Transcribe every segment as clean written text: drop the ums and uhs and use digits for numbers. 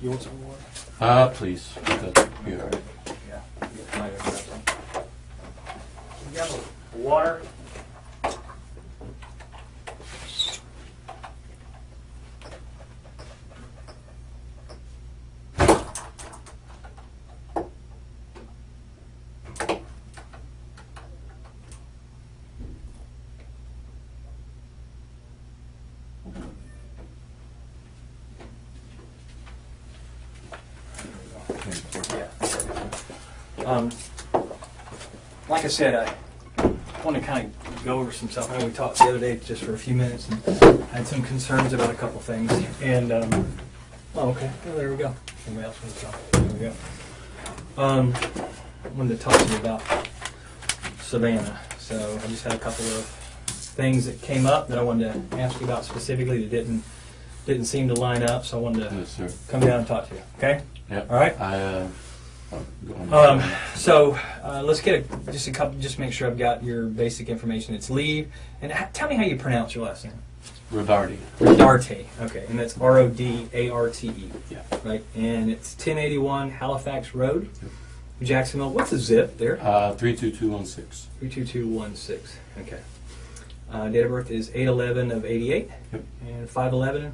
You want some water? Please. That'd be all right. Yeah. You got water? Like I said, I want to kind of go over some stuff. I know we talked the other day just for a few minutes and had some concerns about a couple things. And, oh, okay. Well, there we go. Somebody else wants to talk. There we go. I wanted to talk to you about Savannah. So I just had a couple of things that came up that I wanted to ask you about specifically that didn't seem to line up. So I wanted to come down and talk to you. Okay? Yep. All right? Let's get just a couple. Just make sure I've got your basic information. It's Lee, and tell me how you pronounce your last name. Rodarte. Rodarte. Okay, and that's R-O-D-A-R-T-E. Yeah. Right, and it's 1081 Halifax Road, Jacksonville. What's the zip there? 32216. 32216. Okay. Date of birth is 8/11 of 88. Yep. And 5'11".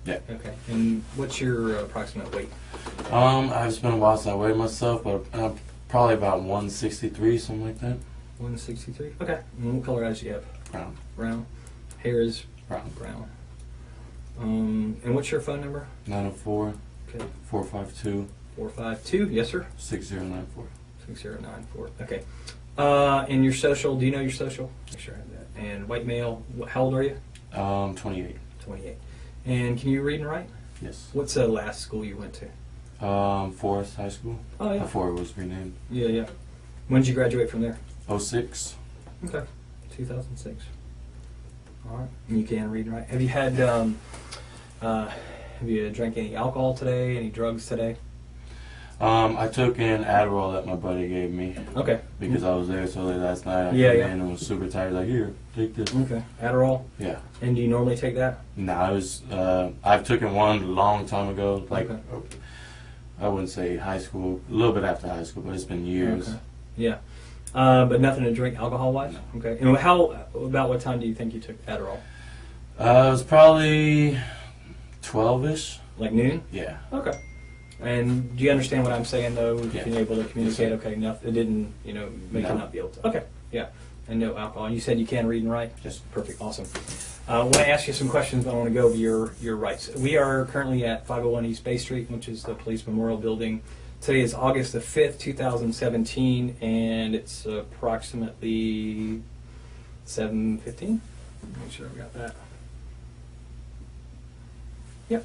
Yeah. Okay. And what's your approximate weight? It's been a while since I weighed myself, but probably about 163, something like that. 163. Okay. And what color eyes do you have? Brown. Brown. Hair is Brown. brown. And what's your phone number? 904 Okay. 452 452. Yes, sir. 6094. 6094. Okay. And your social? Do you know your social? Make sure I have that. And white male. How old are you? 28. 28. And can you read and write? Yes. What's the last school you went to? Forest High School. Oh, yeah. Before it was renamed. Yeah, yeah. When did you graduate from there? 06. Okay. 2006. All right. And you can read and write. Have you had, have you drank any alcohol today? Any drugs today? I took an Adderall that my buddy gave me. Okay. Because I was there so late last night. I Yeah, came yeah. in and was super tired. Like, here, take this. Okay. Adderall? Yeah. And do you normally take that? No, I've taken one a long time ago. Like, Okay. I wouldn't say high school, a little bit after high school, but it's been years. Okay. Yeah. But nothing to drink alcohol-wise? No. Okay. And about what time do you think you took Adderall? It was probably 12-ish. Like noon? Yeah. Okay. And do you understand what I'm saying, though? Yeah. Being able to communicate? Yes, Okay. It didn't, make No. you not be able to. Okay. Yeah. And no alcohol. You said you can read and write? Yes. Perfect. Awesome. I want to ask you some questions, but I want to go over your rights. We are currently at 501 East Bay Street, which is the Police Memorial Building. Today is August the 5th, 2017, and it's approximately 7:15. Make sure I've got that. Yep.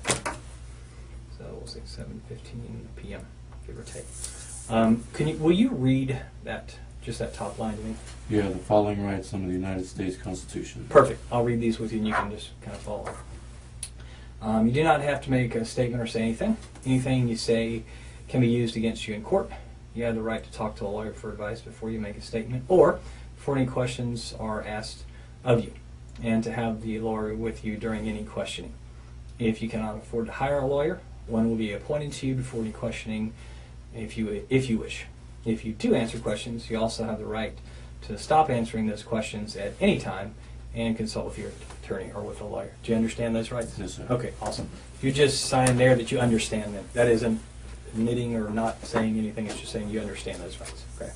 So we'll say 7:15 p.m., give or take. Will you read just that top line to me? Yeah, the following rights under the United States Constitution. Perfect. I'll read these with you and you can just kind of follow. You do not have to make a statement or say anything. Anything you say can be used against you in court. You have the right to talk to a lawyer for advice before you make a statement or before any questions are asked of you, and to have the lawyer with you during any questioning. If you cannot afford to hire a lawyer, one will be appointed to you before any questioning if you wish. If you do answer questions, you also have the right to stop answering those questions at any time and consult with your attorney or with a lawyer. Do you understand those rights? Yes, sir. Okay, awesome. You just sign there that you understand them. That isn't admitting or not saying anything. It's just saying you understand those rights. Okay.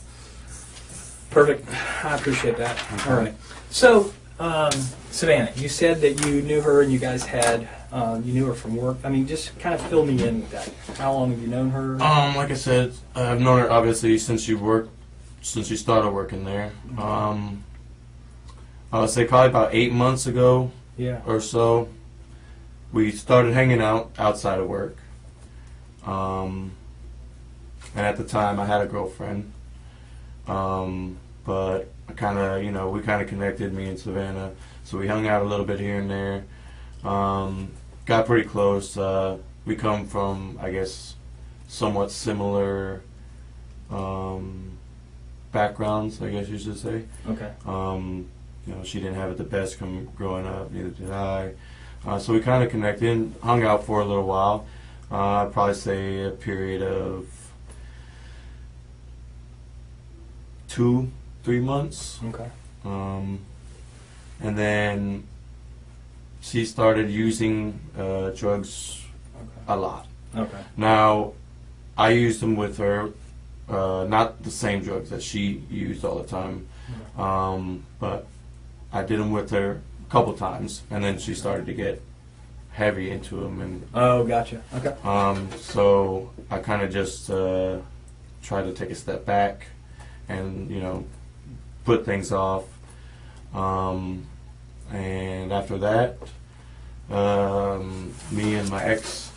Perfect. I appreciate that. Okay. All right. So, Savannah, you said that you knew her and you guys had, you knew her from work. I mean, just kind of fill me in with that. How long have you known her? Like I said, I've known her obviously since you started working there. I would say probably about 8 months ago or so, we started hanging out outside of work. And at the time I had a girlfriend. But we kind of connected, me and Savannah. So we hung out a little bit here and there. Got pretty close. We come from, I guess, somewhat similar backgrounds, I guess you should say. Okay. She didn't have it the best growing up, neither did I. So we kind of connected, hung out for a little while. I'd probably say a period of 2-3 months. Okay. And then she started using drugs a lot. Okay. Now, I used them with her, not the same drugs that she used all the time, but I did them with her a couple times, and then she started to get heavy into them. And Oh, gotcha. Okay. so I kind of just tried to take a step back and, put things off. And after that, me and my ex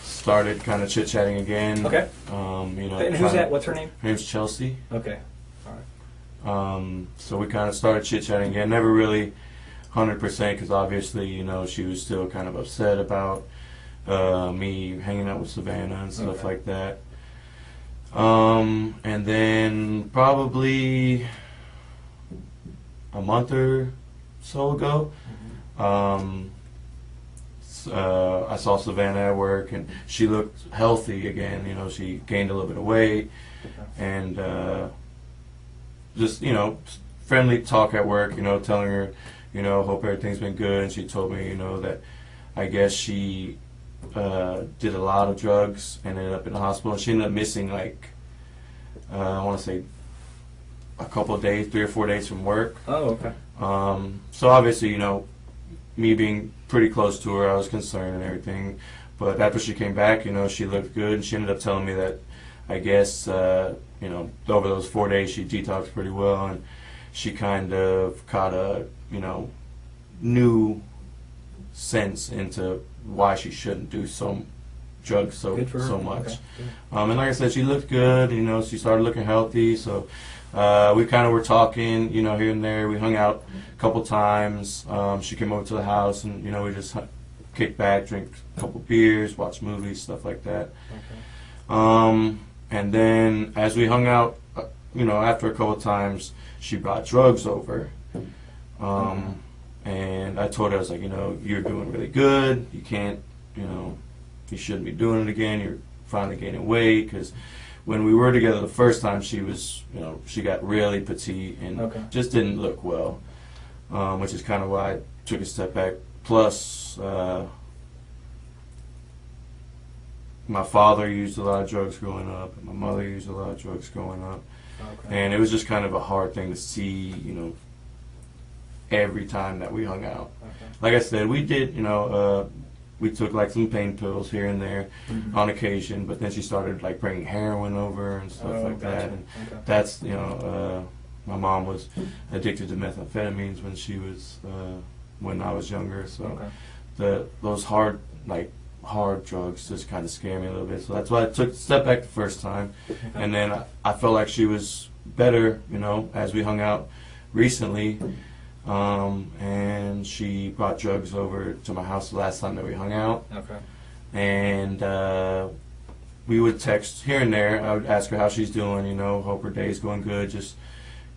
started kind of chit-chatting again. Okay. And who's that? What's her name? Her name's Chelsea. Okay. All right. So we kind of started chit-chatting again. Never really 100% because obviously, she was still kind of upset about me hanging out with Savannah and stuff like that. And then probably a month or so ago, I saw Savannah at work, and she looked healthy again. She gained a little bit of weight, and just friendly talk at work. Telling her, hope everything's been good, and she told me, that I guess she did a lot of drugs and ended up in the hospital. And she ended up missing I want to say a couple of days, 3 or 4 days from work. Oh, okay. So obviously, me being pretty close to her, I was concerned and everything. But after she came back, she looked good, and she ended up telling me that I guess, over those 4 days she detoxed pretty well, and she kind of caught a, new sense into why she shouldn't do drugs so much. Okay. And like I said, she looked good, she started looking healthy, so we kind of were talking, here and there. We hung out a couple times. She came over to the house, and we just kicked back, drink a couple beers, watch movies, stuff like that. Okay. And then as we hung out, after a couple times, she brought drugs over. And I told her, I was like, you're doing really good. You can't, you shouldn't be doing it again. You're finally gaining weight, because when we were together the first time, she was, she got really petite and just didn't look well, which is kind of why I took a step back. Plus, my father used a lot of drugs growing up, and my mother used a lot of drugs growing up, and it was just kind of a hard thing to see, every time that we hung out. Like I said, we did, we took some pain pills here and there on occasion, but then she started bringing heroin over and stuff like that. And that's, my mom was addicted to methamphetamines when she was, when I was younger. So those hard drugs just kind of scare me a little bit. So that's why I took a step back the first time. And then I felt like she was better, as we hung out recently. And she brought drugs over to my house the last time that we hung out. And we would text here and there. I would ask her how she's doing, hope her day's going good. Just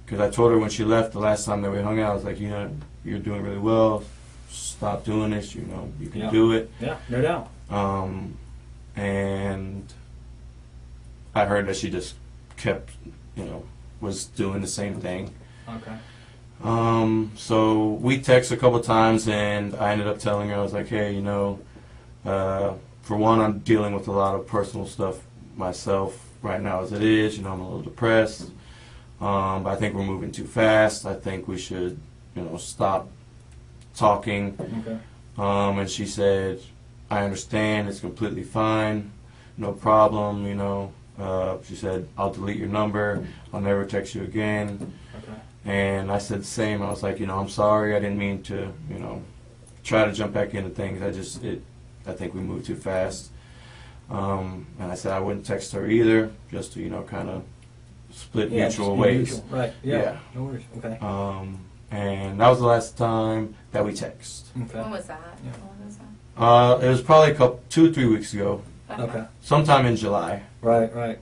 because I told her when she left the last time that we hung out, I was like, you're doing really well. Stop doing this, you can do it. Yeah, no doubt. And I heard that she just kept, was doing the same thing. So we texted a couple of times, and I ended up telling her, I was like, hey, for one, I'm dealing with a lot of personal stuff myself right now as it is. I'm a little depressed. But I think we're moving too fast. I think we should, stop talking. And she said, I understand. It's completely fine. No problem, She said, I'll delete your number. I'll never text you again. And I said the same. I was like, I'm sorry. I didn't mean to, try to jump back into things. I think we moved too fast. And I said I wouldn't text her either, just to, kind of split mutual ways. Right. Yeah. No worries. Okay. And that was the last time that we text. When was that? Yeah. When was that? It was probably 2 or 3 weeks ago. Okay. Sometime in July. Right.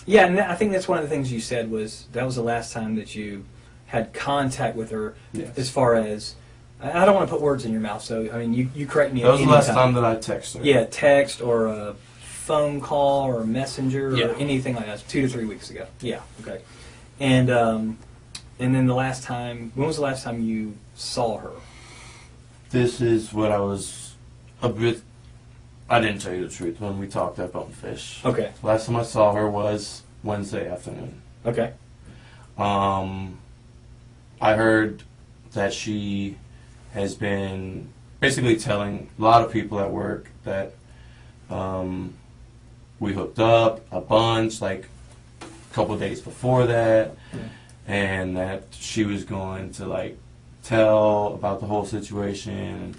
Yeah, and I think that's one of the things you said was that was the last time that you had contact with her, Yes. as far as I don't want to put words in your mouth, so I mean, you correct me. That was the any last time that I texted her. Yeah, text or a phone call or a messenger Yeah. or anything like that. 2 to 3 weeks ago. Yeah. Okay. And then the last time, when was the last time you saw her? This is what I was a bit. I didn't tell you the truth when we talked at Bonefish. Okay. Last time I saw her was Wednesday afternoon. Okay. I heard that she has been basically telling a lot of people at work that we hooked up a bunch, like a couple days before that, and that she was going to like tell about the whole situation, and,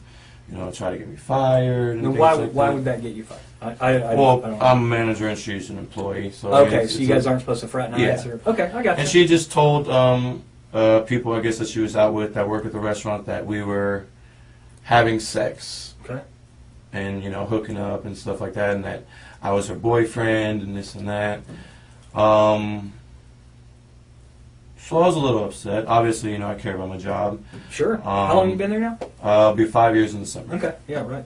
you know, try to get me fired. And Now, things why like why that. would that get you fired? I Well, don't I'm a manager and she's an employee, so okay, it's- so you it's guys a- aren't supposed to fraternize? Yeah. Or, okay, I got you. And she just told people, I guess, that she was out with that work at the restaurant that we were having sex Okay. and, you know, hooking up and stuff like that, and that I was her boyfriend and this and that. So I was a little upset. Obviously, you know, I care about my job. Sure. How long you been there now? It'll be 5 years in December. Okay. Yeah. Right.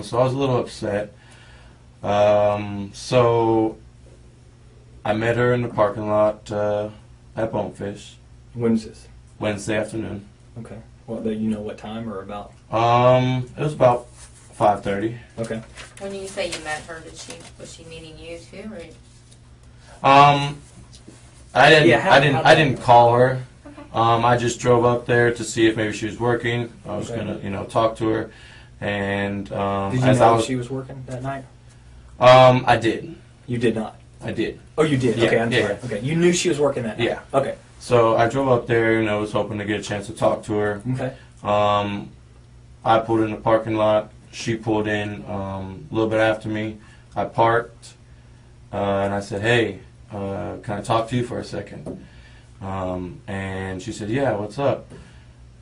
So I was a little upset. So I met her in the parking lot at Bonefish When's this? Wednesday afternoon. Okay. Well, do you know what time or about? It was about 5:30. Okay. When you say you met her, was she meeting you too, or? I didn't. Yeah, I didn't call her. Okay. I just drove up there to see if maybe she was working. I was Okay. gonna, you know, talk to her, and Did you as know I was, she was working that night? I did. You did not. I did. Oh, you did. Yeah, Okay, I'm yeah, sorry. yeah. Okay, you knew she was working that night. Yeah. Okay. So I drove up there, and I was hoping to get a chance to talk to her. Okay. I pulled in the parking lot. She pulled in a little bit after me. I parked, and I said, "Hey, can I talk to you for a second?" And she said, "Yeah, what's up?"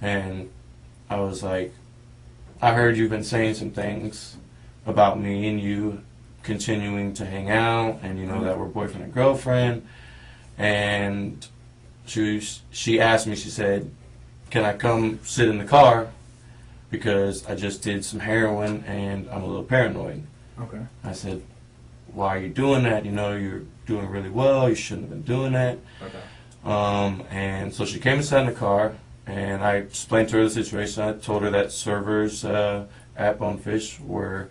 And I was like, "I heard you've been saying some things about me and you continuing to hang out, and you know that we're boyfriend and girlfriend." And she asked me, she said, "Can I come sit in the car? Because I just did some heroin and I'm a little paranoid." Okay. I said, "Why are you doing that? You know, you're doing really well. You shouldn't have been doing that." Okay. And so she came and sat in the car, and I explained to her the situation. I told her that servers at Bonefish were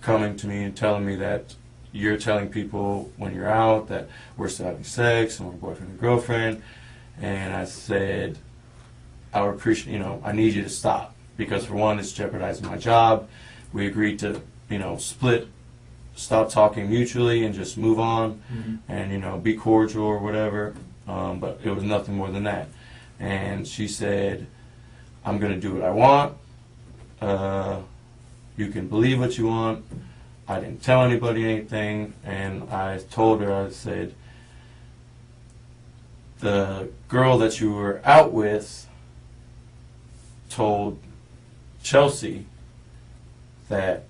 coming to me and telling me that you're telling people when you're out that we're still having sex and we're boyfriend and girlfriend. And I said, "I would appreciate, you know, I need you to stop, because for one, it's jeopardizing my job. We agreed to, you know, stop talking mutually and just move on, and, you know, be cordial or whatever." But it was nothing more than that. And she said, "I'm going to do what I want. You can believe what you want. I didn't tell anybody anything." And I told her, I said, "The girl that you were out with told Chelsea that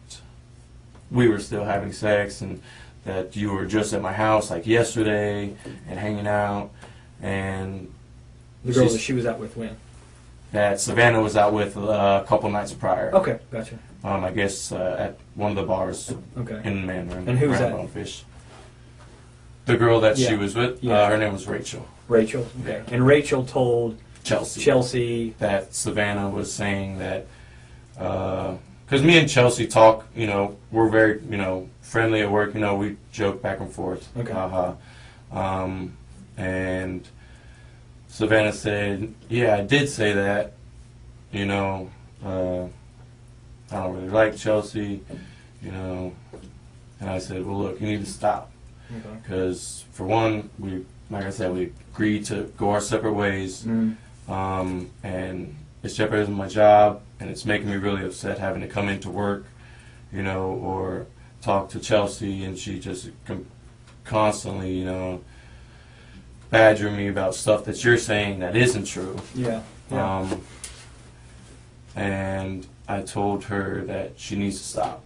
we were still having sex and that you were just at my house like yesterday and hanging out, and The girl she's- that she was out with when? that Savannah was out with a couple nights prior. Okay, gotcha. I guess at one of the bars Okay. in Mandarin. And who was around that? Bonefish. The girl that Yeah. she was with, Yeah. her name was Rachel. Rachel. Okay. And Rachel told Chelsea. Chelsea. That Savannah was saying that, because me and Chelsea talk, you know, we're very, you know, friendly at work, you know, we joke back and forth. Okay. And Savannah said, "Yeah, I did say that, you know, I don't really like Chelsea, you know." And I said, "Well, look, you need to stop. Okay. Because, for one, like I said, we agreed to go our separate ways. And it's jeopardizing my job, and it's making me really upset having to come into work, you know, or talk to Chelsea, and she just constantly, you know, badger me about stuff that you're saying that isn't true." Yeah. Yeah. And I told her that she needs to stop.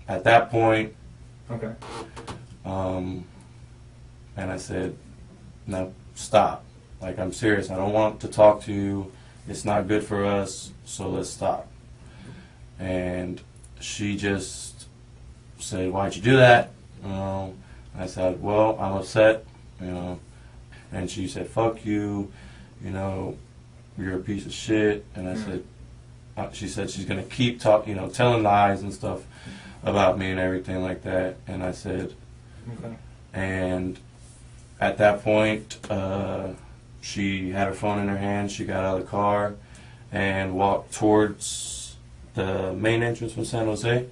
At that point, Okay. and I said, "No, stop. Like, I'm serious. I don't want to talk to you. It's not good for us, so let's stop. And she just said, why'd you do that? You know, I said, well, I'm upset, you know. And she said, fuck you, you know, you're a piece of shit. And I said, she said she's going to keep talking, you know, telling lies and stuff about me and everything like that. And I said, Okay. and at that point, she had her phone in her hand. She got out of the car and walked towards the main entrance from San Jose.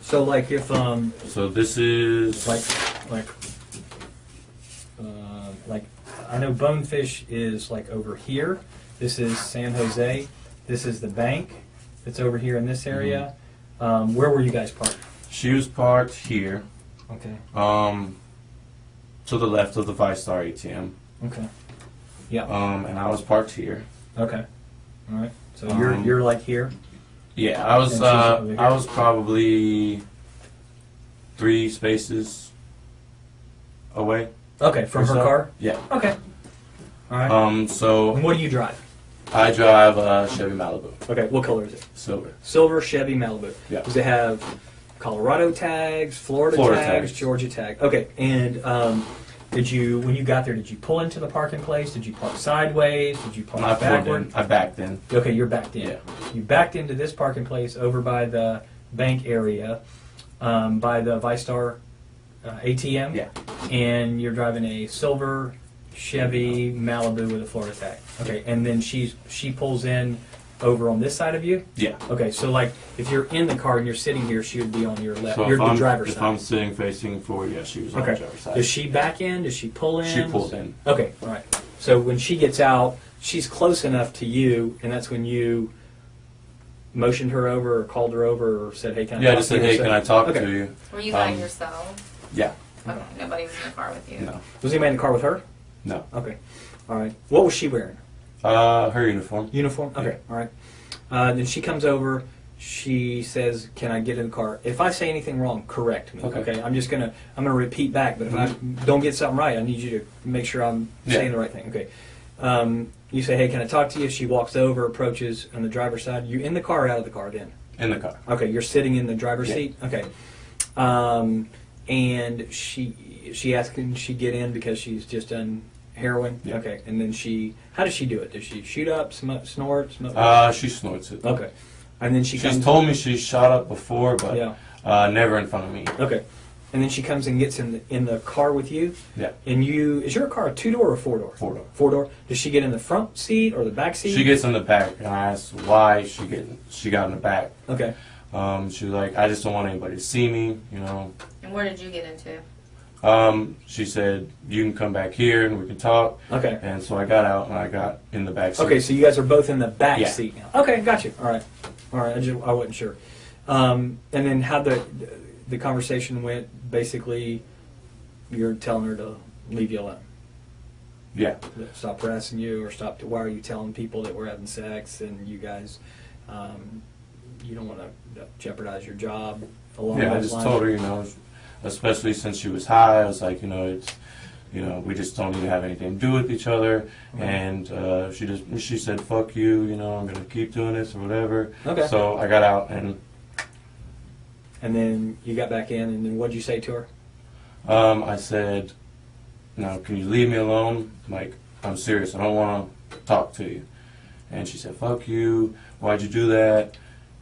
So like if So this is like I know Bonefish is like over here. This is San Jose. This is the bank that's over here in this area. Where were you guys parked? She was parked here, Okay. to the left of the ViStar ATM. Okay. Yeah. And I was parked here. Okay. All right. So you're like here. Yeah, I was And she's over here. I was probably 3 spaces away. Okay, from her So- car. Yeah. Okay. All right. So And what do you drive? I drive a Chevy Malibu, Okay. What color is it? silver. Silver Chevy Malibu. Yeah. Does it have Colorado tags, Florida tags, tags. Georgia tags? Okay. And did you, when you got there, did you pull into the parking place? Did you park sideways? Did you park I pulled backward? in. I backed in. Okay, you're backed in. Yeah. You backed into this parking place over by the bank area, by the ViStar ATM. Yeah. And you're driving a silver Chevy Malibu with a Florida tag. Okay, and then she pulls in over on this side of you. Yeah. Okay, so like if you're in the car and you're sitting here, she would be on your left. So You're if the I'm, driver's if side. I'm sitting facing forward, yeah, she was on the Okay. driver's side. Does she back in? Does she pull in? She pulled in. Okay, all right. So when she gets out, she's close enough to you, and that's when you motioned her over or called her over or said, hey, can I Yeah, I talk just to said, you? hey, can I talk Okay. to you? Were you by Um, yourself? Yeah. Okay, nobody was in the car with you. No. Was anybody in the car with her? No. Okay. All right. What was she wearing? Her uniform. Uniform? Okay. All right. Then she comes over. She says, can I get in the car? If I say anything wrong, correct me. Okay. I'm gonna repeat back, but if I don't get something right, I need you to make sure I'm saying Yeah. the right thing. Okay. You say, hey, can I talk to you? She walks over, approaches on the driver's side. You in the car or out of the car then? In the car. Okay, you're sitting in the driver's Yeah. seat? Okay. And she asked, can she get in because she's just done heroin? Yeah. Okay. And then how does she do it? Does she shoot up, snort? She snorts it. Okay. And then She's comes, told me she shot up before, but Yeah. never in front of me. Okay. And then she comes and gets in the car with you. Yeah. And is your car a 2-door or 4-door? 4-door. 4-door. Does she get in the front seat or the back seat? She gets in the back, and I asked why she got in the back. Okay. She was like, I just don't want anybody to see me, you know. And where did you get into? She said, you can come back here and we can talk. Okay. And so I got out and I got in the back seat. Okay, so you guys are both in the back Yeah. seat now. Okay, got you. All right. I wasn't sure. And then how the conversation went. Basically, you're telling her to leave you alone. Yeah. Stop harassing you, or stop. Why are you telling people that we're having sex and you guys, you don't want to jeopardize your job along Yeah, I those just lines? told her, you know, especially since she was high, I was like, you know, it's, you know, we just don't even have anything to do with each other. Okay. And she said, fuck you, you know, I'm going to keep doing this or whatever. Okay. So I got out and And then you got back in, and then what'd you say to her? I said, now, can you leave me alone? Like, I'm serious. I don't want to talk to you. And she said, fuck you. Why'd you do that?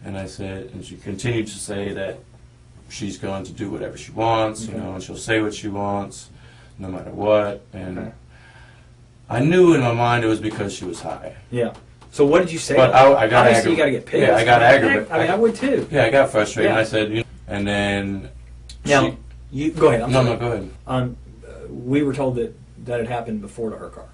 And I said, and she continued to say that she's going to do whatever she wants, you Okay. know, and she'll say what she wants, no matter what. And Okay. I knew in my mind it was because she was high. Yeah. So what did you say? But I got Obviously, you aggravated. got to get pissed. Yeah, I got aggravated. I mean, I would too. Yeah, I got frustrated. Yeah. And I said, you know, and then Now, you go ahead. I'm no, sorry. go ahead. We were told that had happened before to her car.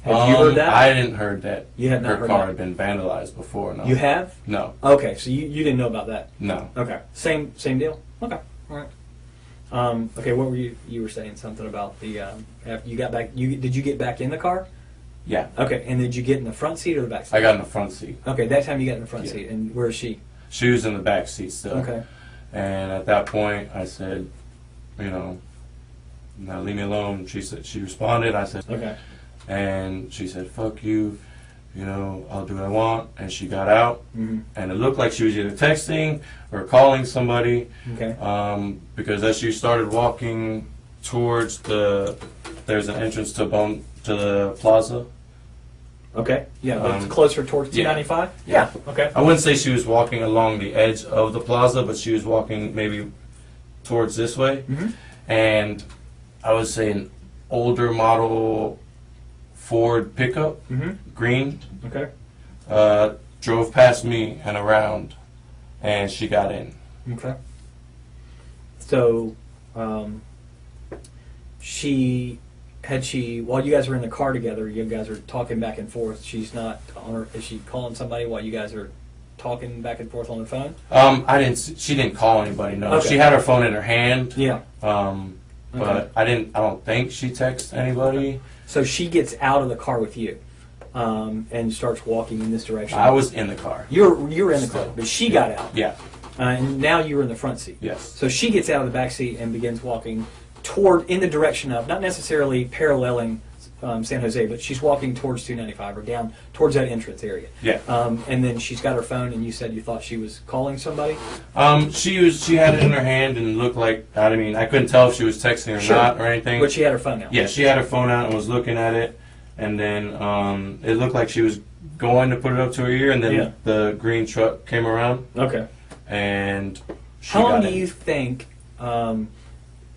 Have you heard that? I didn't heard that. You had not her heard car that. had been vandalized before. No. You have? No. Okay, so you didn't know about that. No. Okay, same deal. Okay, all right. Okay, what were you were saying something about the after you got back? Did you get back in the car? Yeah. Okay, and did you get in the front seat or the back seat? I got in the front seat. Okay, that time you got in the front Yeah. seat, and where is she? She was in the back seat still. Okay. And at that point, I said, you know, Now leave me alone. She said, she responded. I said, Okay. and she said, fuck you. You know, I'll do what I want. And she got out. Mm-hmm. And it looked like she was either texting or calling somebody. Okay. Because as she started walking towards there's an entrance to the plaza. Okay. Yeah, but Um, closer towards yeah. 295? Yeah. Okay. I wouldn't say she was walking along the edge of the plaza, but she was walking maybe towards this way. Mm-hmm. And I would say an older model Ford pickup, Mm-hmm. green, Okay. drove past me and around, and she got in. Okay. So, while you guys are in the car together, you guys are talking back and forth. She's not on her. Is she calling somebody while you guys are talking back and forth on the phone? She didn't call anybody. No, Okay. she had her phone in her hand. Yeah. But I don't think she texted anybody. So she gets out of the car with you, and starts walking in this direction. I was in the car. You're in the car, but she got out, Yeah. and now you're in the front seat. Yes. So she gets out of the back seat and begins walking in the direction of, not necessarily paralleling San Jose, but she's walking towards 295 or down towards that entrance area. Yeah. And then she's got her phone, and you said you thought she was calling somebody. She had it in her hand and looked like, I mean, I couldn't tell if she was texting or Sure. not or anything. But she had her phone out. Yeah, she had her phone out and was looking at it, and then it looked like she was going to put it up to her ear, and then Yeah. the green truck came around, Okay. and she How long got do in. you think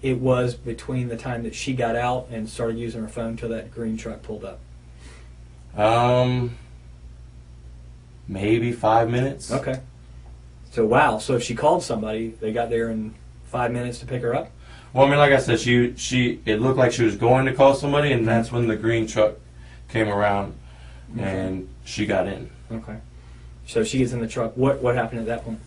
it was between the time that she got out and started using her phone till that green truck pulled up? Maybe 5 minutes. Okay. So wow. So if she called somebody, they got there in 5 minutes to pick her up. Well, I mean, like I said, it looked like she was going to call somebody, and that's when the green truck came around, and she got in. Okay. So she gets in the truck. What happened at that point?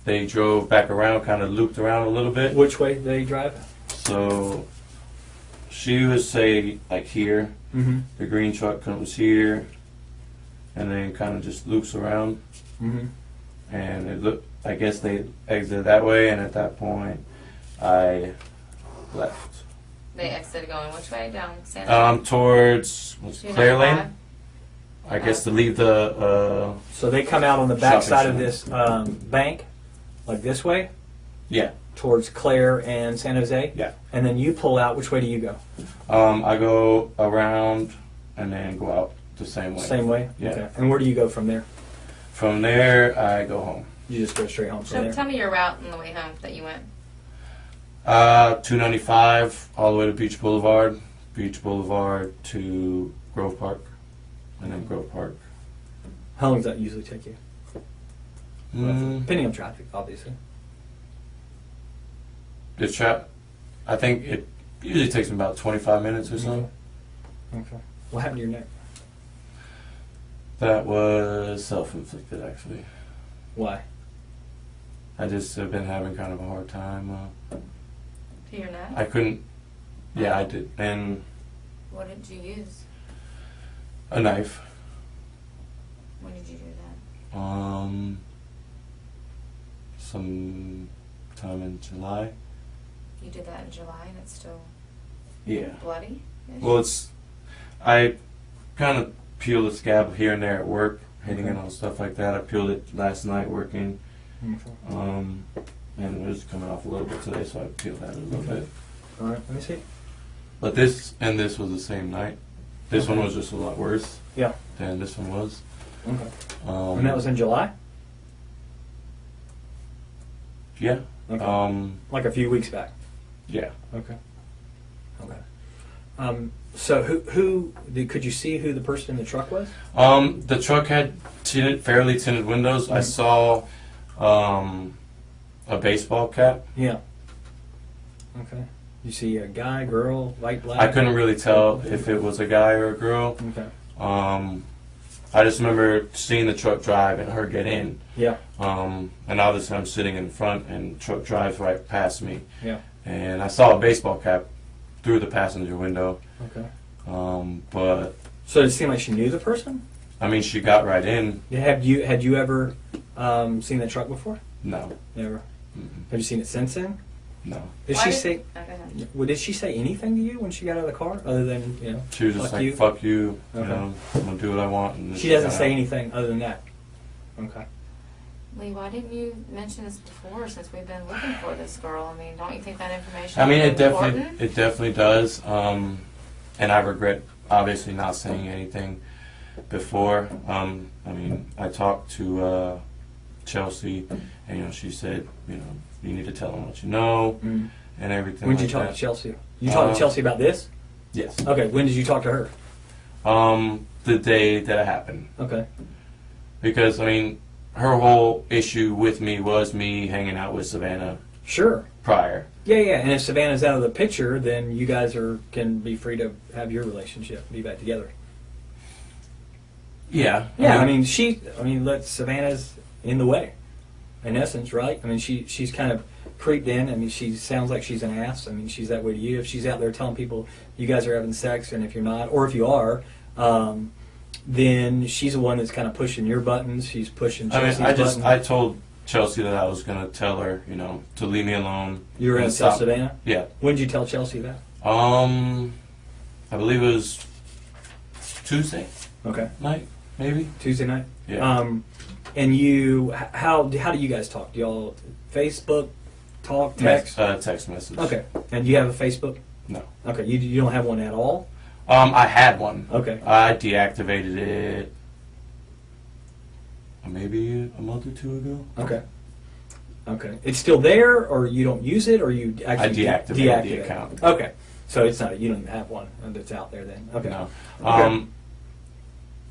They drove back around, kind of looped around a little bit. Which way did they drive? So she was, say, like here. Mm-hmm. The green truck comes here, and then kind of just loops around. Mm-hmm. And it looked, I guess they exited that way, and at that point, I left. They exited going which way? Down Santa? Towards Claire 295? Lane, I guess, to leave the, So they come out on the back Shopping side of center. this bank, like this way, yeah, towards Claire and San Jose. yeah. And then you pull out. Which way do you go? I go around and then go out the same way. Same way. Yeah. Okay. And where do you go from there? From there, I go home. You just go straight home from So there. tell me your route on the way home that you went. 295 all the way to Beach Boulevard to Grove Park, and then Grove Park. How long does that usually take you? Mm, Depending on traffic, obviously. I think it usually takes me about 25 minutes or so. Okay. What happened to your neck? That was self-inflicted, actually. Why? I just have been having kind of a hard time. To your neck? I couldn't. Yeah, I did. And What did you use? a knife. When did you do that? Some time in July. You did that in July and it's still Yeah. bloody? Well, I kind of peel the scab here and there at work, hitting Okay. it on stuff like that. I peeled it last night working, Okay. and it was coming off a little bit today, so I peeled that a little Okay. bit. All right. Let me see. But this was the same night. This one Okay. was just a lot worse Yeah. than this one was. Okay. Um, And that was in July? yeah. Okay. Like a few weeks back. Yeah. Okay. Okay. So could you see who the person in the truck was? The truck had fairly tinted windows. I saw a baseball cap. Yeah. Okay. You see a guy, girl, white, black? I couldn't really tell if it was a guy or a girl. Okay. I just remember seeing the truck drive and her get in. Yeah. And obviously I'm sitting in front and the truck drives right past me. Yeah. And I saw a baseball cap through the passenger window. Okay. But So did it seem like she knew the person? I mean, she got right in. Had you ever seen the truck before? No. Never. Mm-mm. Have you seen it since then? No. Did Why she did- say? Oh, go ahead. Well, did she say anything to you when she got out of the car, other than She was just fuck like, you? fuck you, you Okay. know, I'm going to do what I want. And She doesn't got say out. anything other than that. Okay. Lee, why didn't you mention this before? Since we've been looking for this girl, I mean, don't you think that information? I mean, is important? it definitely does. And I regret obviously not saying anything before. I mean, I talked to Chelsea, and you know, she said, you know, you need to tell them what you know Mm. and everything. When did like you talk that. to Chelsea? You talked to Chelsea about this? Yes. Okay. When did you talk to her? The day that it happened, Okay. because I mean, her whole issue with me was me hanging out with Savannah Sure. prior. Yeah, yeah. And if Savannah's out of the picture, then you guys can be free to have your relationship, be back together. Yeah. Yeah. I mean, let Savannah's in the way, in essence, right? I mean, she's kind of creeped in. I mean, she sounds like she's an ass. I mean, she's that way to you. If she's out there telling people you guys are having sex, and if you're not, or if you are, then she's the one that's kind of pushing your buttons. She's pushing I Chelsea's mean, buttons. I told Chelsea that I was gonna tell her, you know, to leave me alone. You were and going to tell stop. Savannah? Yeah. When did you tell Chelsea that? I believe it was Tuesday Okay. night, maybe. Tuesday night? Yeah. And you, how do you guys talk? Do y'all Facebook, talk, text? Text message. Okay. And you have a Facebook? No. Okay. You don't have one at all? I had one. Okay. I deactivated it maybe a month or two ago. Okay. Okay. It's still there, or you don't use it, or you actually I deactivated the deactivate it? account. Okay. So it's not, you don't even have one that's out there then? Okay. No. Okay.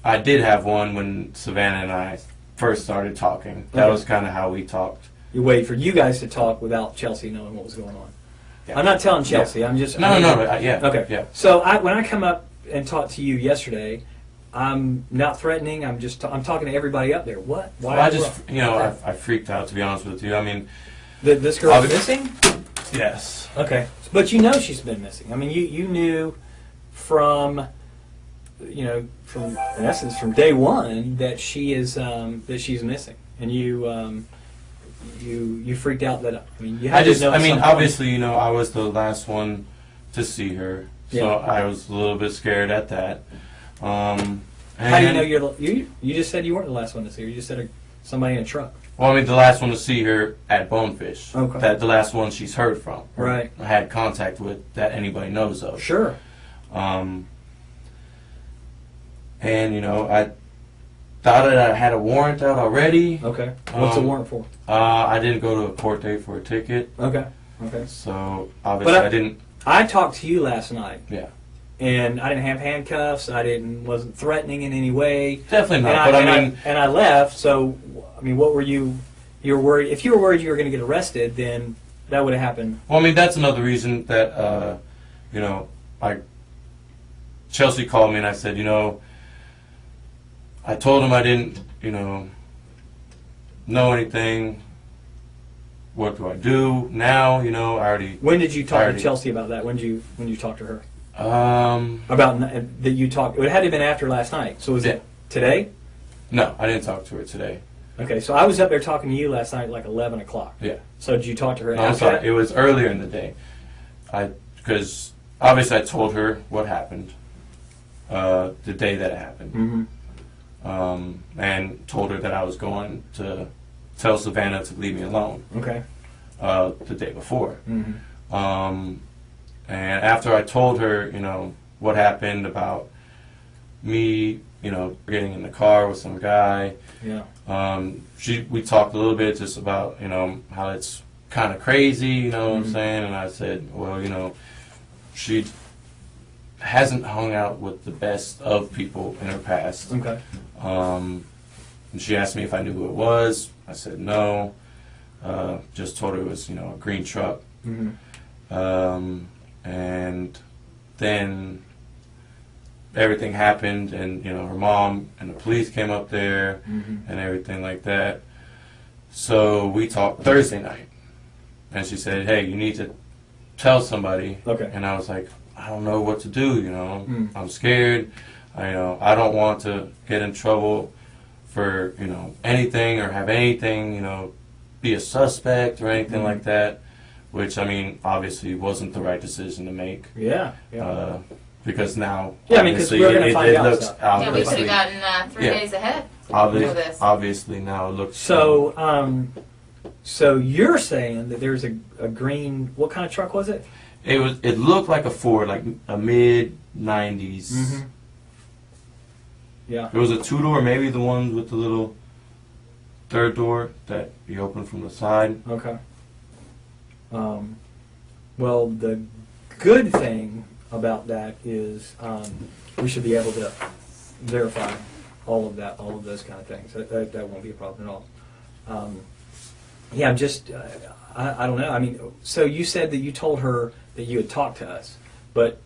I did have one when Savannah and I first started talking. That Okay. was kind of how we talked. You wait for you guys to talk without Chelsea knowing what was going on. Yeah. I'm not telling Chelsea. I'm just No, yeah. Okay. Yeah. So when I come up and talk to you yesterday, I'm not threatening. I'm just I'm talking to everybody up there. What? Why? Well, I just, you know, I freaked out, to be honest with you. I mean, This girl's Obvi- missing. yes. Okay, but you know she's been missing. I mean, you knew from in essence from day one that she's missing, and you freaked out that you had to know. at some point. Obviously, you know, I was the last one to see her, so Yeah. I was a little bit scared at that. How do you know you just said you weren't the last one to see her? You just said somebody in a truck. Well, I mean, the last one to see her at Bonefish. Okay. The last one she's heard from. or Right. had contact with that anybody knows of. Sure. And, you know, I thought that I had a warrant out already. Okay. What's the Um, warrant for? I didn't go to a court date for a ticket, Okay. Okay. so obviously But I didn't. I talked to you last night, Yeah. and I didn't have handcuffs. Wasn't threatening in any way. Definitely not. And But I mean, I left. So, I mean, what were you? You were worried. If you were worried you were going to get arrested, then that would have happened. well, I mean, that's another reason that, you know, Chelsea called me and I said, you know, I told him I didn't, you know anything. What do I do now? You know, I already. When did you talk Already. to Chelsea about that? When did you talk to her Um, that you talked? It had to have been after last night. So was Yeah. it today? no, I didn't talk to her today. Okay. So I was up there talking to you last night, like 11 o'clock. Yeah. So did you talk to her No, I'm after sorry. that? It was earlier in the day. Because obviously I told her what happened the day that it happened. Mm-hmm. And told her that I was going to tell Savannah to leave me alone Okay. the day before. Mm-hmm. And after I told her, you know, what happened about me, you know, getting in the car with some guy, Yeah. we talked a little bit just about, you know, how it's kind of crazy, you know what I'm Mhm. saying? And I said, well, you know, she hasn't hung out with the best of people in her past. Okay. And she asked me if I knew who it was. I said no. Just told her it was, you know, a green truck. Mm-hmm. And then everything happened, and you know, her mom and the police came up there Mm-hmm. and everything like that. So we talked Thursday night, and she said, "Hey, you need to tell somebody." Okay. And I was like, "I don't know what to do. You know, Mm. I'm scared. I don't want to get in trouble for, you know, anything or have anything, you know, be a suspect or anything Mm. like that which, I mean, obviously wasn't the right decision to make. Yeah. Because now, Yeah, I mean, 'cause we're gonna find it out looks stuff. Yeah, we could obviously, have gotten 3 days ahead. for this. Obviously now it looks. So you're saying that there's a green, what kind of truck was it? It looked like a Ford, like a mid-90s. Mm-hmm. Yeah. It was a 2-door, maybe the ones with the little third door that you open from the side. Okay. Well, the good thing about that is we should be able to verify all of that, all of those kind of things. That won't be a problem at all. Yeah, I'm just, I don't know. I mean, so you said that you told her that you had talked to us, but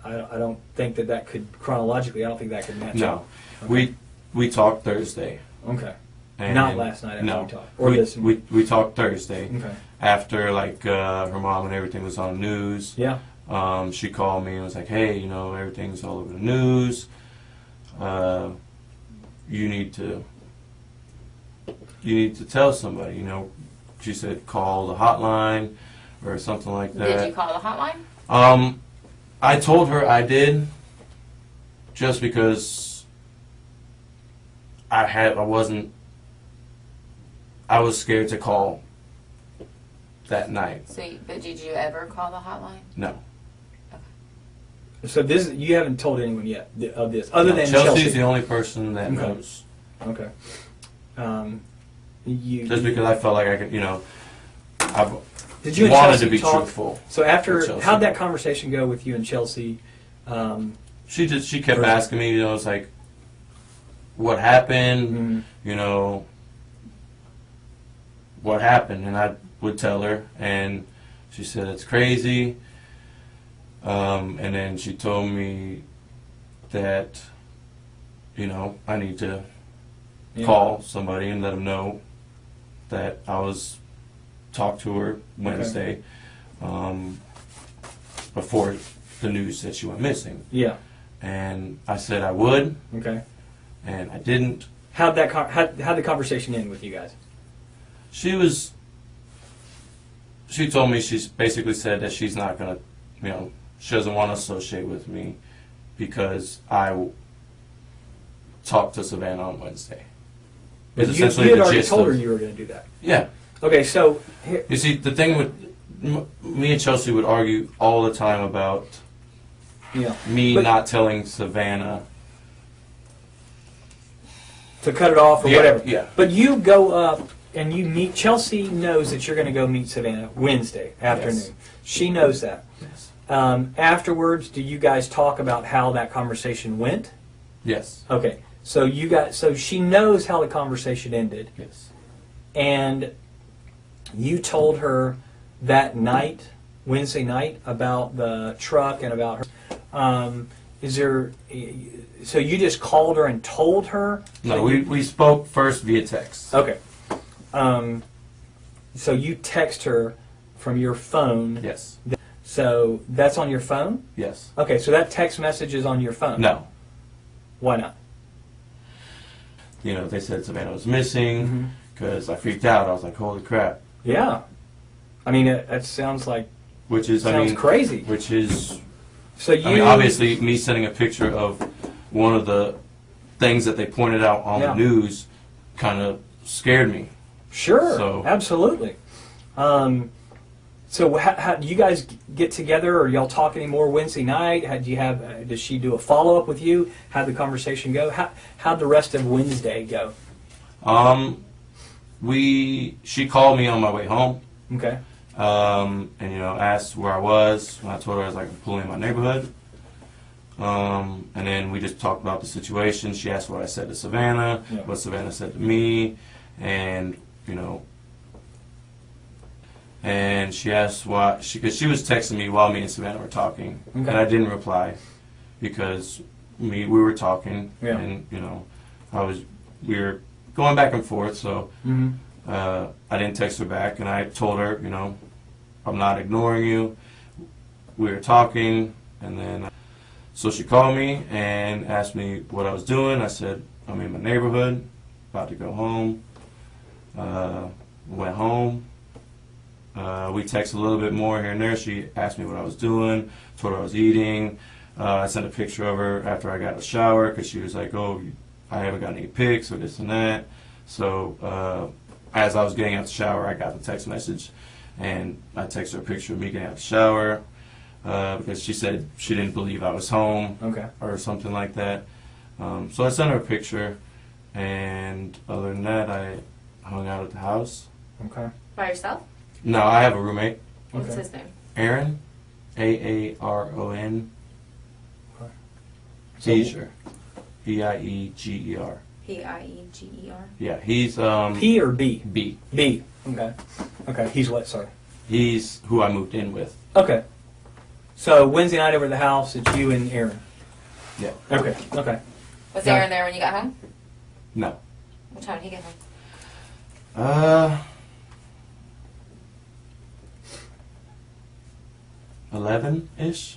I don't think that could, chronologically, I don't think that could match No. up. Okay. We talked Thursday. Okay. And Not last night after no, we talked. Or this. we talked Thursday. Okay. After, like, her mom and everything was on the news. Yeah. She called me and was like, hey, you know, everything's all over the news. You need to tell somebody, you know. She said call the hotline or something like that. Did you call the hotline? I told her I did, just because I was scared to call that night. But did you ever call the hotline? No. So this, you haven't told anyone yet of this, other No, than Chelsea's Chelsea. the only person that Okay. knows. Okay. Just because I felt like I could, you know, I Did you and wanted Chelsea to be talk? truthful. So after, with Chelsea. how'd that conversation go with you and Chelsea? She kept asking me, you know, it's like, what happened? Mhm. You know, what happened? And I would tell her, and she said it's crazy. And then she told me that, you know, I need to call somebody and let them know that I was talked to her Wednesday, before the news said she went missing. Yeah. And I said I would, Okay. and I didn't. How'd the conversation end with you guys? She told me, she's basically said that she's not gonna, you know, she doesn't want to associate with me because I talked to Savannah on Wednesday. It's You essentially had the already gist told her of- you were going to do that. Yeah. Okay, so here, You see, the thing with me and Chelsea would argue all the time about me But- not telling Savannah. to cut it off or Yeah, whatever. yeah. But you go up and you meet. Chelsea knows that you're going to go meet Savannah Wednesday afternoon. Yes. She knows that. Yes. Afterwards, do you guys talk about how that conversation went? Yes. Okay, so she knows how the conversation ended, Yes. and you told her that night, Wednesday night, about the truck and about her. So you just called her and told her? No, we spoke first via text. Okay. So you text her from your phone. Yes. So that's on your phone? Yes. Okay, so that text message is on your phone? No. Why not? You know, they said Savannah was missing Mhm. because I freaked out. I was like, holy crap. Yeah. I mean, that sounds like, Which is, sounds crazy. Which is, So you... I mean, obviously, me sending a picture of one of the things that they pointed out on Yeah. the news kind of scared me. Sure, So- absolutely. So how do you guys get together, or y'all talk anymore Wednesday night? Do you have? Does she do a follow up with you? How'd the conversation go? How'd the rest of Wednesday go? She called me on my way home, Okay. and you know, asked where I was. When I told her I was like pulling in my neighborhood, and then we just talked about the situation. She asked what I said to Savannah, Yeah. what Savannah said to me, and you know. And she asked why, because she was texting me while me and Savannah were talking, Okay. and I didn't reply because we were talking, Yeah. and you know, we were going back and forth, so Mm-hmm. I didn't text her back, and I told her, you know, I'm not ignoring you. We were talking, and then so she called me and asked me what I was doing. I said I'm in my neighborhood, about to go home. Went home. We texted a little bit more here and there. She asked me what I was doing, told her I was eating. I sent a picture of her after I got a shower because she was like, "Oh, I haven't got any pics or this and that." So as I was getting out the shower, I got the text message, and I texted her a picture of me getting out the shower because she said she didn't believe I was home Okay. or something like that. So I sent her a picture, and other than that, I hung out at the house. Okay. By yourself? No, I have a roommate, What's Okay. his name? Aaron, Aaron. Okay. Eiger, Eiegger. P-I-E-G-E-R. Yeah, he's P or B? B. B. Okay. Okay. He's what? Sorry. He's who I moved in with. Okay. So Wednesday night over at the house, it's you and Aaron. Yeah. Okay. Okay. Was Yeah. Aaron there when you got home? No. What time did he get home? 11-ish.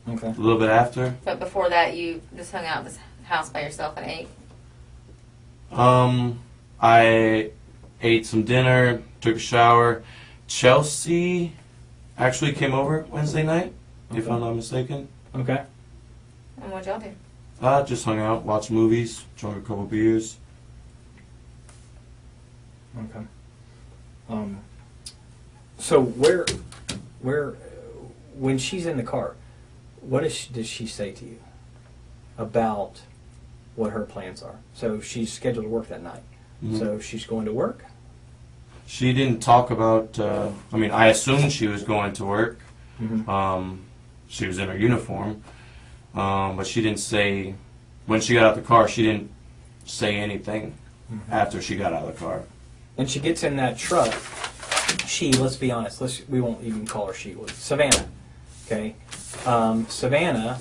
Okay. A little bit after. But before that, you just hung out at this house by yourself and ate? I ate some dinner, took a shower. Chelsea actually came over Wednesday night, if Okay. I'm not mistaken. Okay. And what'd y'all do? Just hung out, watched movies, drank a couple beers. Okay. So where, when she's in the car, what does she say to you about what her plans are? So she's scheduled to work that night. Mhm. So she's going to work. She didn't talk about. I mean, I assumed she was going to work. Mm-hmm. She was in her uniform, but she didn't say. When she got out the car, she didn't say anything after she got out of the car. And she gets in that truck. Let's be honest. We won't even call her she. Savannah. Okay. Savannah.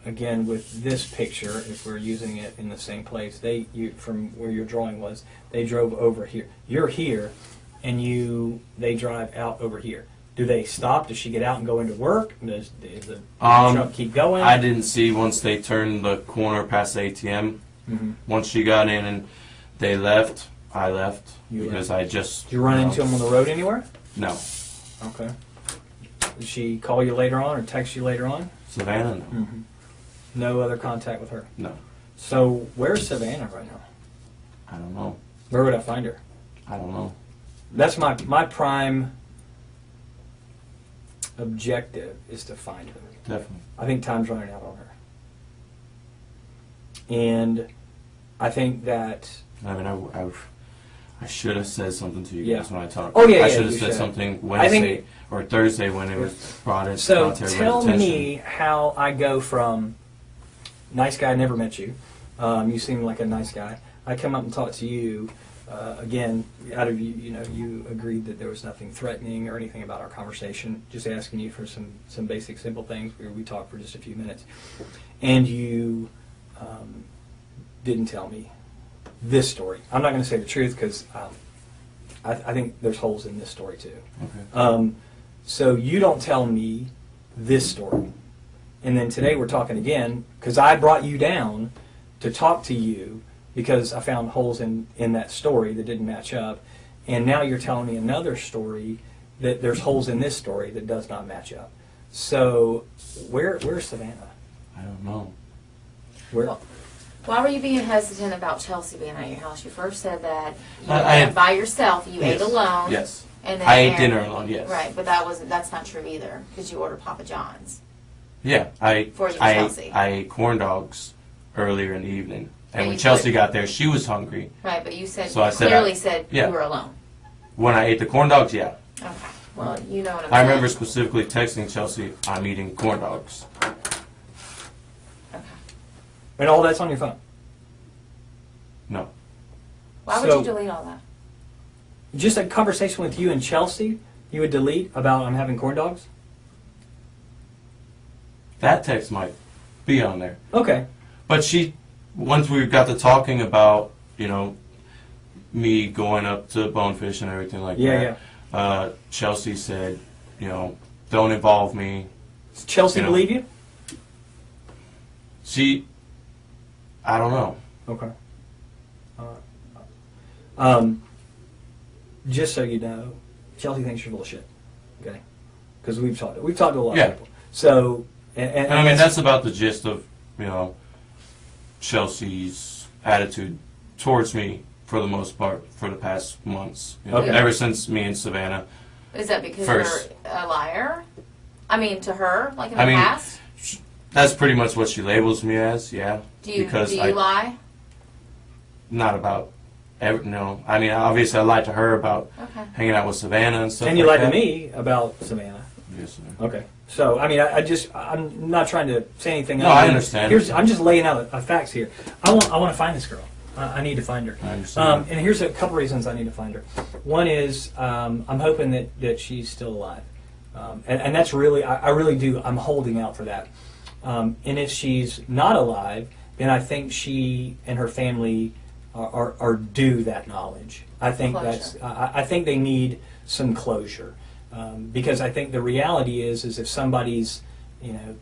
Again, with this picture, if we're using it in the same place, from where your drawing was, they drove over here. You're here, and they drive out over here. Do they stop? Does she get out and go into work? Does the truck keep going? I didn't see once they turned the corner past the ATM. Mm-hmm. Once she got in and they left, I left You because left. I just. Did you run into them on the road anywhere? No, Okay. Did she call you later on or text you later on? Savannah. No. Mm-hmm. No other contact with her. No, So where's Savannah right now? I don't know. Where would I find her? I don't know. That's my prime objective is to find her. Definitely. I think time's running out on her. And I think that I mean, I should have said something to you Yeah. guys when I talked. Oh, yeah, I yeah, should have you said should. something I think- Wednesday or Thursday when it was brought in. so brought to everybody's tell attention. me how I go from nice guy, never met you. You seem like a nice guy. I come up and talk to you. Again, out of you agreed that there was nothing threatening or anything about our conversation. Just asking you for some basic, simple things. We talked for just a few minutes, and you didn't tell me this story. I'm not going to say the truth because I think there's holes in this story too. Okay. So you don't tell me this story, and then today we're talking again because I brought you down to talk to you because I found holes in that story that didn't match up, and now you're telling me another story that there's holes in this story that does not match up. So where's Savannah? I don't know. Where? Well, why were you being hesitant about Chelsea being at your house? You first said that you I went by yourself, you ate Yes. alone. Yes. And then I ate Aaron- dinner alone. Yes. Right, but that's not true either because you ordered Papa John's. Yeah. For you, Chelsea. I ate corn dogs earlier in the evening, and And when you Chelsea put- got there, she was hungry. Right, but you said So I said clearly said yeah. you were alone. When I ate the corn dogs, yeah. Okay. Well, you know what I'm I saying. remember specifically texting Chelsea, "I'm eating corn dogs." Okay. And all that's on your phone. No. Why would So- you delete all that? Just a conversation with you and Chelsea, you would delete about I'm having corn dogs? That text might be on there. Okay. But once we got to talking about, me going up to Bonefish and everything like Yeah, that, Chelsea said, don't involve me. Does Chelsea You know. believe you? I don't know. Okay. Just so you know, Chelsea thinks you're full of shit. Okay, because we've talked to a lot Yeah. of people. So, and I mean, that's about the gist of, you know, Chelsea's attitude towards me for the most part for the past months. You know, Okay. Ever since me and Savannah. Is that because First. you're a liar? I mean, to her, like in I the mean, past? That's pretty much what she labels me as, yeah. Do you because lie? Not about, no. I mean, obviously I lied to her about Okay. hanging out with Savannah and stuff and you like lied that. to me about Savannah. Yes, sir. Okay. So, I mean, I'm not trying to say anything. No, other I than- understand. I'm just laying out facts here. I want to find this girl. I need to find her. I understand. And here's a couple reasons I need to find her. One is I'm hoping that she's still alive. And that's really, I really do, I'm holding out for that. And if she's not alive, then I think she and her family are due that knowledge. I think Closure. I think they need some closure. Because I think the reality is if somebody's,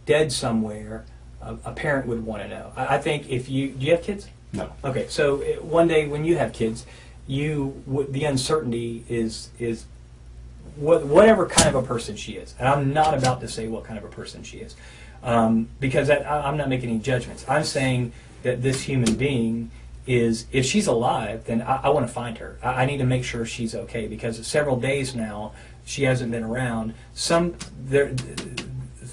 dead somewhere, a parent would want to know. I think if do you have kids? No. Okay, so one day when you have kids, the uncertainty is whatever kind of a person she is. And I'm not about to say what kind of a person she is, because I'm not making any judgments. I'm saying that this human being is, if she's alive, then I want to find her. I need to make sure she's okay, because several days now she hasn't been around.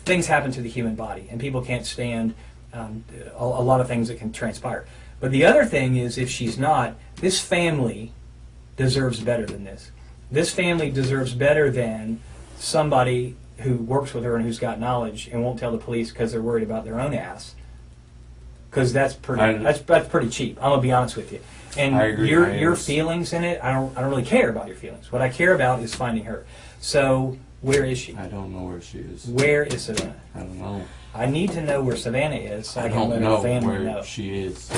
Things happen to the human body, and people can't stand a lot of things that can transpire. But the other thing is, if she's not, this family deserves better than this. This family deserves better than somebody who works with her and who's got knowledge and won't tell the police because they're worried about their own ass. Because that's pretty cheap. I'm gonna be honest with you. And I agree. your feelings in it, I don't really care about your feelings. What I care about is finding her. So where is she? I don't know where she is. Where is Savannah? I don't know. I need to know where Savannah is so I I can don't let know her family where know. she is.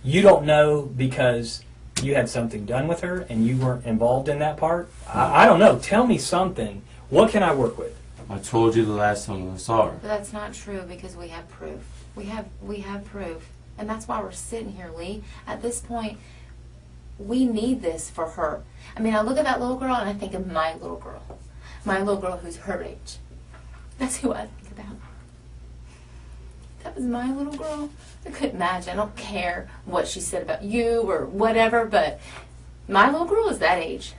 You don't know because you had something done with her and you weren't involved in that part? I don't know. Tell me something. What can I work with? I told you the last time I saw her. But that's not true, because we have proof. We have proof. And that's why we're sitting here, Lee. At this point, we need this for her. I mean, I look at that little girl and I think of my little girl. My little girl who's her age. That's who I think about. That was my little girl. I couldn't imagine. I don't care what she said about you or whatever, but my little girl is that age.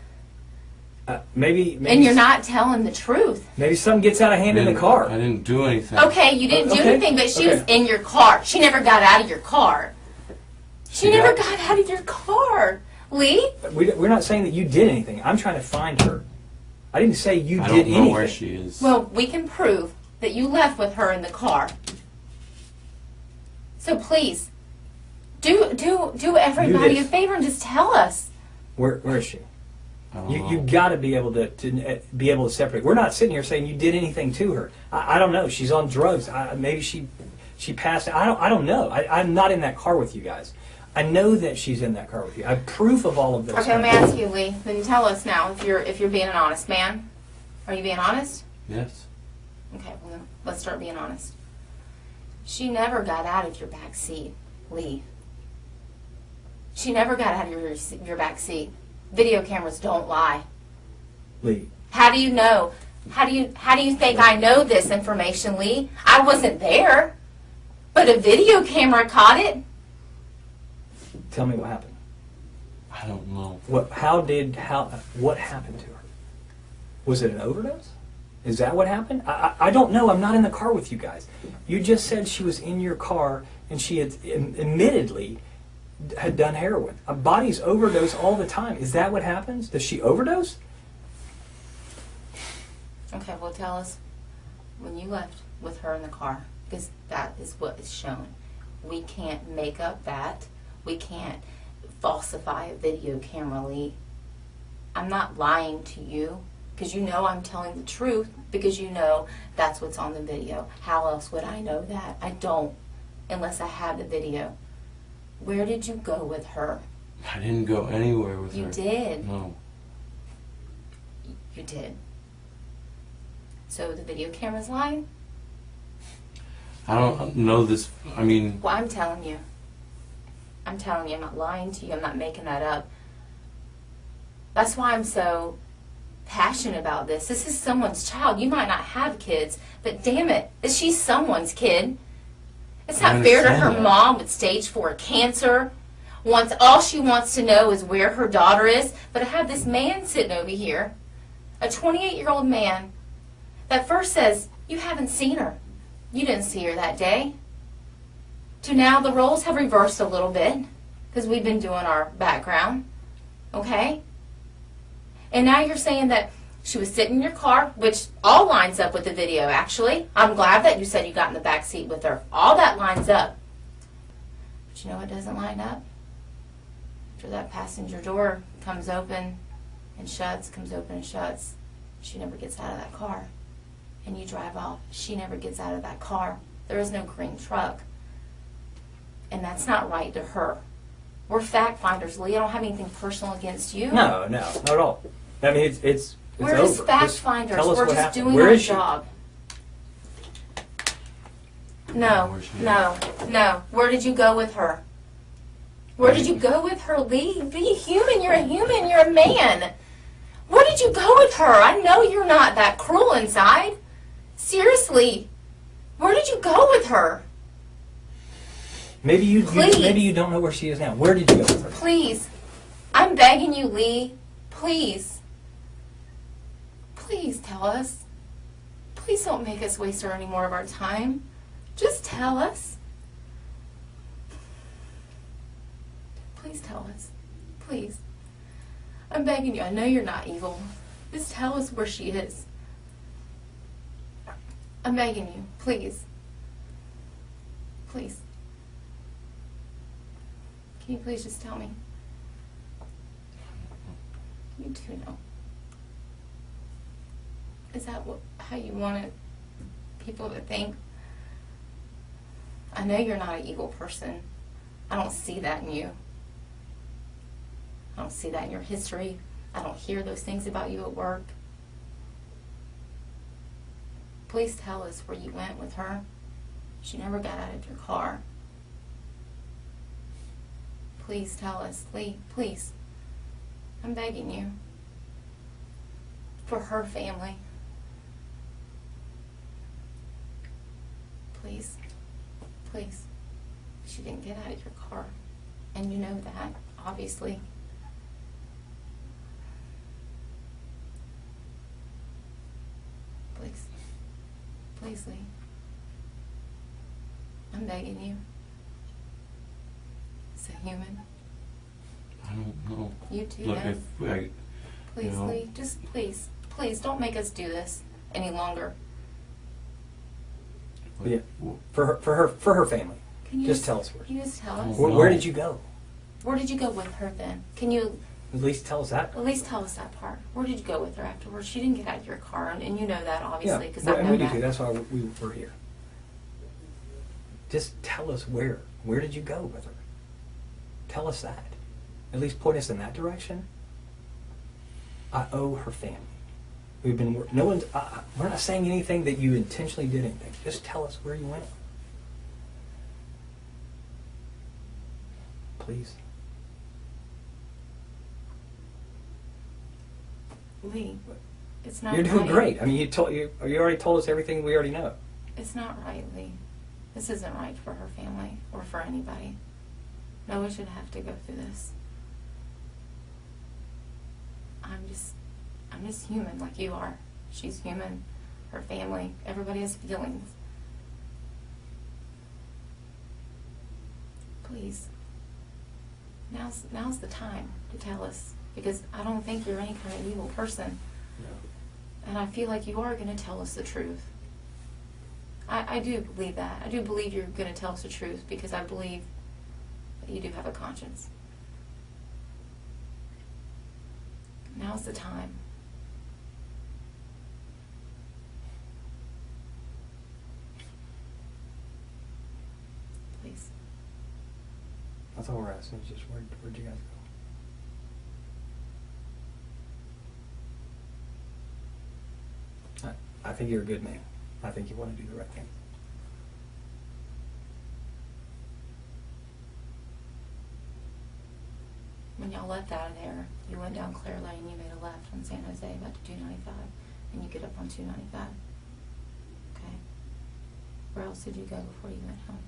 Maybe And you're not telling the truth. Maybe something gets out of hand in the car. I didn't do anything. Okay, you didn't do Okay, anything, but she okay. was in your car. She never got out of your car. She She never got- got out of your car. Lee? We're not saying that you did anything. I'm trying to find her. I didn't say you I did don't know anything. where she is. Well, we can prove that you left with her in the car. So please, do everybody this. a favor and just tell us. Where is she? I don't You know. got to be able to be able to separate. We're not sitting here saying you did anything to her. I don't know. She's on drugs. Maybe she passed. I don't know. I'm not in that car with you guys. I know that she's in that car with you. I have proof of all of this. Okay, let me ask you, Lee. Then tell us now if you're being an honest man. Are you being honest? Yes. Okay, well then, let's start being honest. She never got out of your back seat, Lee. She never got out of your back seat. Video cameras don't lie. Lee, How do you know? How do you think I know this information, Lee? I wasn't there, but a video camera caught it. tell me what happened. I don't know. What happened to her? Was it an overdose? Is that what happened? I don't know. I'm not in the car with you guys. You just said she was in your car and she had admittedly had done heroin. Bodies overdose all the time. Is that what happens? Does she overdose? Okay, well tell us when you left with her in the car, because that is what is shown. We can't make up that. We can't falsify a video camera, Lee. I'm not lying to you, because you know I'm telling the truth, because you know that's what's on the video. How else would I know that? I don't, unless I have the video. Where did you go with her? I didn't go anywhere with her. You did. No. You did. So the video camera's lying? I don't know this. I mean, Well, I'm telling you. I'm telling you, I'm not lying to you. I'm not making that up. That's why I'm so passionate about this. This is someone's child. You might not have kids, but damn it, she's someone's kid. It's I not fair to understand her that. mom with stage 4 cancer. All she wants to know is where her daughter is. But I have this man sitting over here, a 28-year-old man, that first says, you haven't seen her. You didn't see her that day. To now the roles have reversed a little bit because we've been doing our background. Okay? And now you're saying that she was sitting in your car, which all lines up with the video, actually. I'm glad that you said you got in the back seat with her. All that lines up. But you know what doesn't line up? After that passenger door comes open and shuts, comes open and shuts, she never gets out of that car. And you drive off. She never gets out of that car. There is no green truck. And that's not right to her. We're fact finders, Lee. I don't have anything personal against you. No, not at all. I mean, it's We're over. just fact finders. Tell us We're what just happened. doing Where our is she? job. No, Where's she no. Where did you go with her? Where did you go with her, Lee? Be human. You're a human. You're a man. Where did you go with her? I know you're not that cruel inside. Seriously. Where did you go with her? Maybe you Please. maybe you don't know where she is now. Where did you go with her? Please. I'm begging you, Lee. Please. Please tell us. Please don't make us waste any more of our time. Just tell us. Please tell us. Please. I'm begging you. I know you're not evil. Just tell us where she is. I'm begging you. Please. Please. Can you please just tell me? You do know. Is that how you wanted people to think? I know you're not an evil person. I don't see that in you. I don't see that in your history. I don't hear those things about you at work. Please tell us where you went with her. She never got out of your car. Please tell us, Lee, please. I'm begging you. For her family. Please. Please. She didn't get out of your car. And you know that, obviously. Please. Please, Lee. I'm begging you. As a human. I don't know. You too Look, know. if I, Please, you know. Lee. Just please. Please don't make us do this any longer. Yeah. For her family. Can you Just tell us where. Can you just tell us? Well, Where did you go? Where did you go with her then? Can you At least tell us that. at least tell us that part? Where did you go with her afterwards? She didn't get out of your car, and you know that obviously because I and know we do that. too. That's why we're here. Just tell us where. Where did you go with her? Tell us that. At least point us in that direction. I owe her family. We've been. No one's. We're not saying anything that you intentionally did anything. Just tell us where you went. Please. Lee, it's not. You're doing right. great. I mean, you already told us everything we already know. It's not right, Lee. This isn't right for her family or for anybody. No one should have to go through this. I'm just human like you are. She's human. Her family. Everybody has feelings. Please. Now's the time to tell us. Because I don't think you're any kind of evil person. And I feel like you are going to tell us the truth. I do believe that. I do believe you're going to tell us the truth because I believe that you do have a conscience. Now's the time. Please. That's all we're asking. Is just where'd you guys go? I think you're a good man. I think you want to do the right thing. when y'all left out of there, you went down Clare Lane, you made a left on San Jose about to 295, and you get up on 295. Okay. Where else did you go before you went home?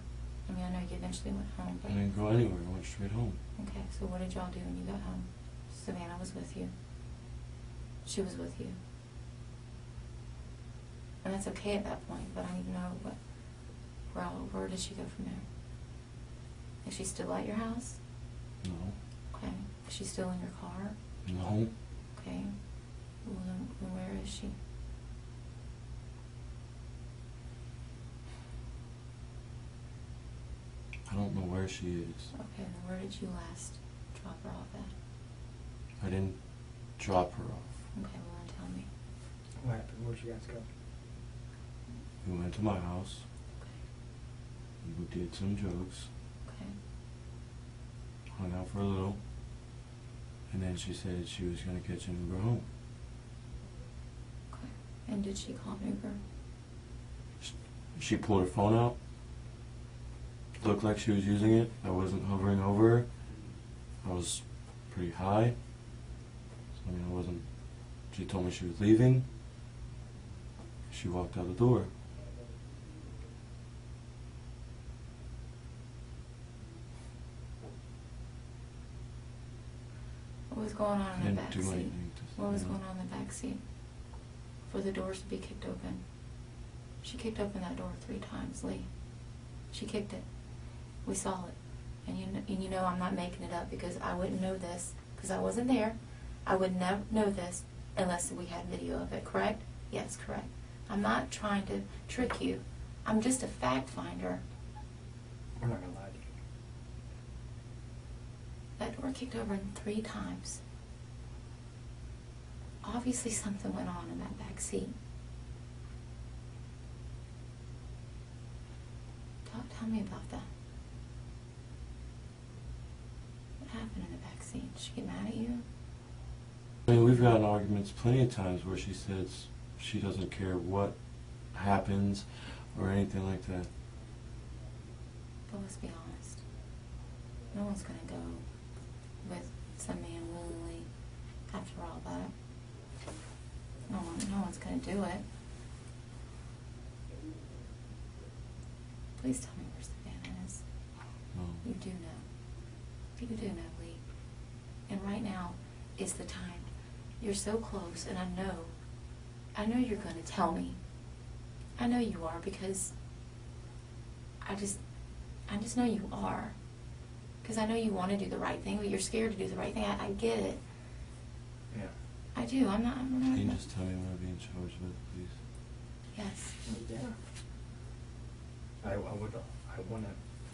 I mean, I know you eventually went home, I but... didn't go anywhere. I went straight home. Okay, so what did y'all do when you got home? Savannah was with you. She was with you. And that's okay at that point, but I need to know where did she go from there? Is she still at your house? No. Okay. Is she still in your car? No. Okay. Well, then where is she? I don't know where she is. Okay, then where did you last drop her off at? I didn't drop her off. Okay, well then tell me. What happened? Where'd you guys go? We went to my house. Okay. We did some jokes. Okay. Hung out for a little. And then she said she was going to catch an Uber home. Okay. And did she call an Uber? She pulled her phone out. Looked like she was using it. I wasn't hovering over her. I was pretty high. So, I mean, I wasn't... She told me she was leaving. She walked out the door. What was going on in the Didn't back do seat? anything to... What was you know. going on in the back seat? For the doors to be kicked open. She kicked open that door 3 times, Lee. She kicked it. We saw it. And you know I'm not making it up because I wouldn't know this because I wasn't there. I would never know this unless we had video of it, correct? Yes, correct. I'm not trying to trick you. I'm just a fact finder. We're not going to lie to you. That door kicked over 3 times. Obviously something went on in that back seat. Tell me about that. What happened in the back seat? Did she get mad at you? I mean, we've gotten arguments plenty of times where she says she doesn't care what happens or anything like that. But let's be honest. No one's going to go with some man willingly after all that. No one's going to do it. Please tell me where Savannah is. No. You do know. You do know, Lee. And right now is the time. You're so close, and I know you're going to tell me. I know you are because I just know you are. Because I know you want to do the right thing, but you're scared to do the right thing. I get it. Yeah. I do. I'm not. Can you just tell me what I'd be in charge with, please? Yes. Yeah. I want to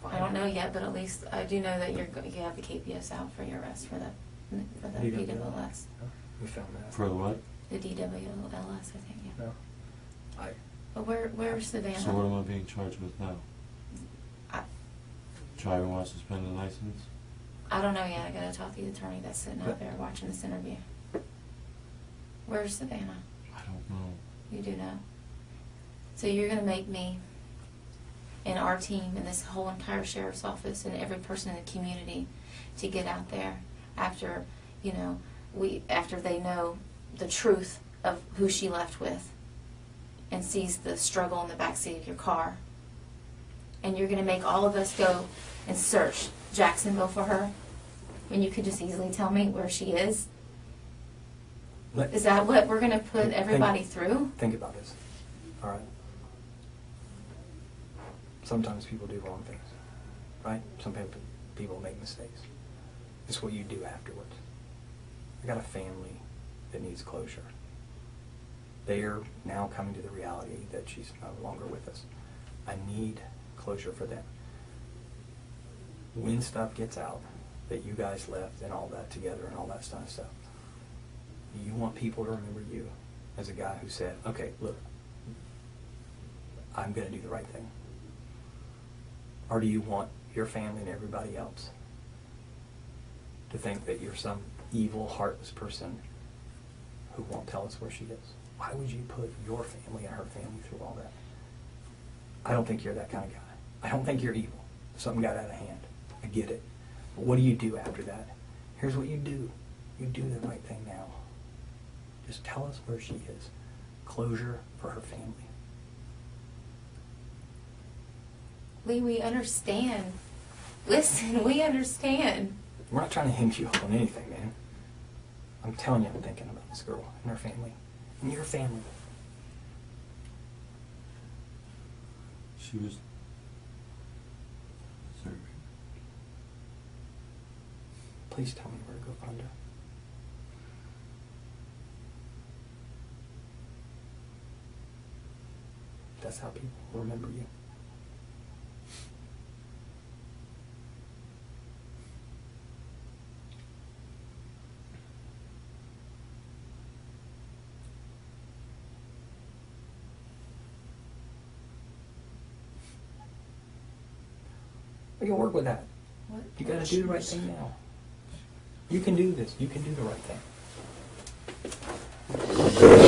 find I don't know yet, but at least I do know that you have the KPS out for your arrest for the DWLS. We found that. For the what? The DWLS, I think. Yeah. No. But where's Savannah? So what am I being charged with now? I Driving while suspended license? I don't know yet. I gotta talk to the attorney that's sitting out there watching this interview. Where's Savannah? I don't know. You do know. So you're gonna make me and our team and this whole entire sheriff's office and every person in the community to get out there after, after they know the truth of who she left with and sees the struggle in the backseat of your car. And you're going to make all of us go and search Jacksonville for her when you could just easily tell me where she is? Is that what we're going to put everybody through? Think about this. All right. Sometimes people do wrong things, right? Some people make mistakes. It's what you do afterwards. I got a family that needs closure. They are now coming to the reality that she's no longer with us. I need closure for them. When stuff gets out that you guys left and all that together and all that kind of stuff, you want people to remember you as a guy who said, okay, look, I'm going to do the right thing. Or do you want your family and everybody else to think that you're some evil, heartless person who won't tell us where she is? Why would you put your family and her family through all that? I don't think you're that kind of guy. I don't think you're evil. Something got out of hand. I get it. But what do you do after that? Here's what you do. You do the right thing now. Just tell us where she is. Closure for her family. Lee, we understand. Listen, we understand. We're not trying to hinge you up on anything, man. I'm telling you, I'm thinking about this girl and her family. And your family. She was. Sorry. Please tell me where to go find her. That's how people remember you. We can work with that. What? You gotta do the right thing now. You can do this. You can do the right thing.